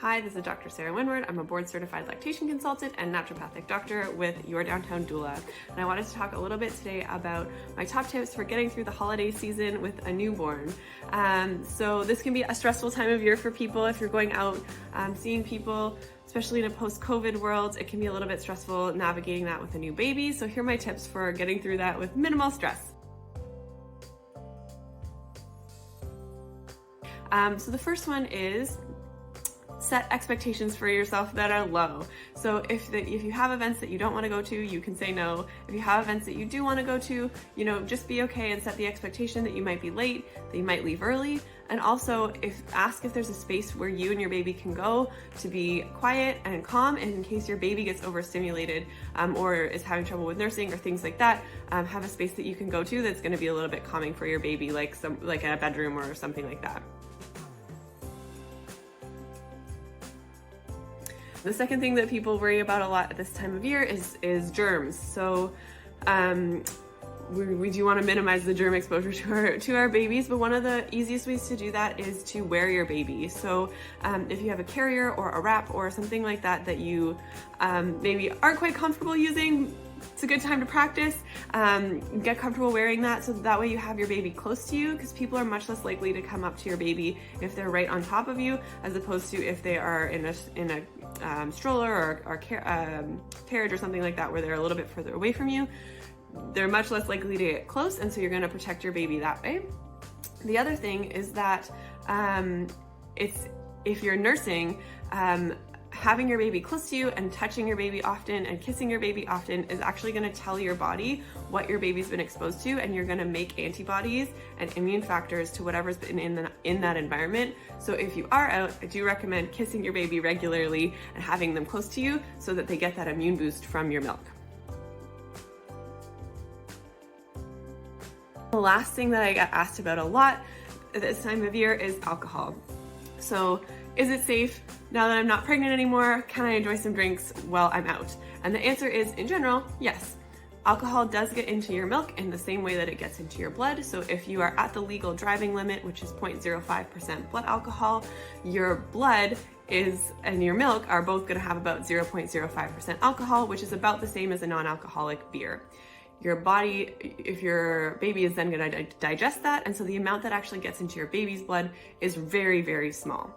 Hi, this is Dr. Sarah Winward. I'm a board-certified lactation consultant and naturopathic doctor with your Downtown Doula. And I wanted to talk a little bit today about my top tips for getting through the holiday season with a newborn. So this can be a stressful time of year for people. If you're going out seeing people, especially in a post-COVID world, it can be a little bit stressful navigating that with a new baby. So here are my tips for getting through that with minimal stress. So the first one is set expectations for yourself that are low. So if you have events that you don't want to go to, you can say no. If you have events that you do want to go to, just be okay and set the expectation that you might be late, that you might leave early. And also ask if there's a space where you and your baby can go to be quiet and calm, and in case your baby gets overstimulated or is having trouble with nursing or things like that, have a space that you can go to that's going to be a little bit calming for your baby, like a bedroom or something like that. The second thing that people worry about a lot at this time of year is germs. So we do want to minimize the germ exposure to our babies, but one of the easiest ways to do that is to wear your baby. So if you have a carrier or a wrap or something like that that you maybe aren't quite comfortable using, it's a good time to practice. Get comfortable wearing that so that way you have your baby close to you, because people are much less likely to come up to your baby if they're right on top of you, as opposed to if they are in a stroller or carriage or something like that where they're a little bit further away from you. They're much less likely to get close, and so you're going to protect your baby that way. The other thing is that if you're nursing, having your baby close to you and touching your baby often and kissing your baby often is actually going to tell your body what your baby's been exposed to, and you're going to make antibodies and immune factors to whatever's been in that environment. So if you are out, I do recommend kissing your baby regularly and having them close to you so that they get that immune boost from your milk. The last thing that I get asked about a lot at this time of year is alcohol. So is it safe? Now that I'm not pregnant anymore, can I enjoy some drinks while I'm out? And the answer is, in general, yes. Alcohol does get into your milk in the same way that it gets into your blood. So if you are at the legal driving limit, which is 0.05% blood alcohol, your blood and your milk are both going to have about 0.05% alcohol, which is about the same as a non-alcoholic beer. Your body, if your baby is then going to digest that, and so the amount that actually gets into your baby's blood is very, very small.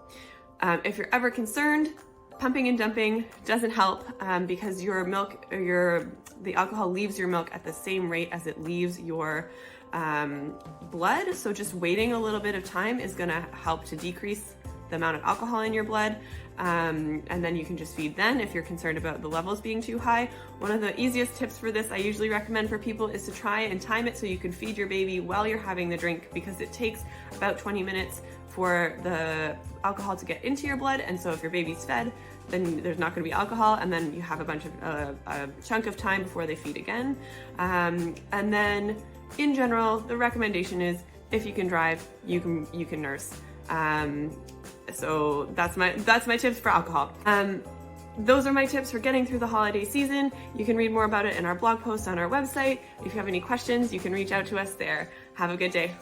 If you're ever concerned, pumping and dumping doesn't help because your milk, the alcohol leaves your milk at the same rate as it leaves your blood. So just waiting a little bit of time is going to help to decrease the amount of alcohol in your blood. And then you can just feed then if you're concerned about the levels being too high. One of the easiest tips for this I usually recommend for people is to try and time it so you can feed your baby while you're having the drink, because it takes about 20 minutes for the alcohol to get into your blood. And so if your baby's fed, then there's not going to be alcohol, and then you have a chunk of time before they feed again. And then in general, the recommendation is if you can drive, you can nurse. So that's my tips for alcohol. Those are my tips for getting through the holiday season. You can read more about it in our blog post on our website. If you have any questions, you can reach out to us there. Have a good day.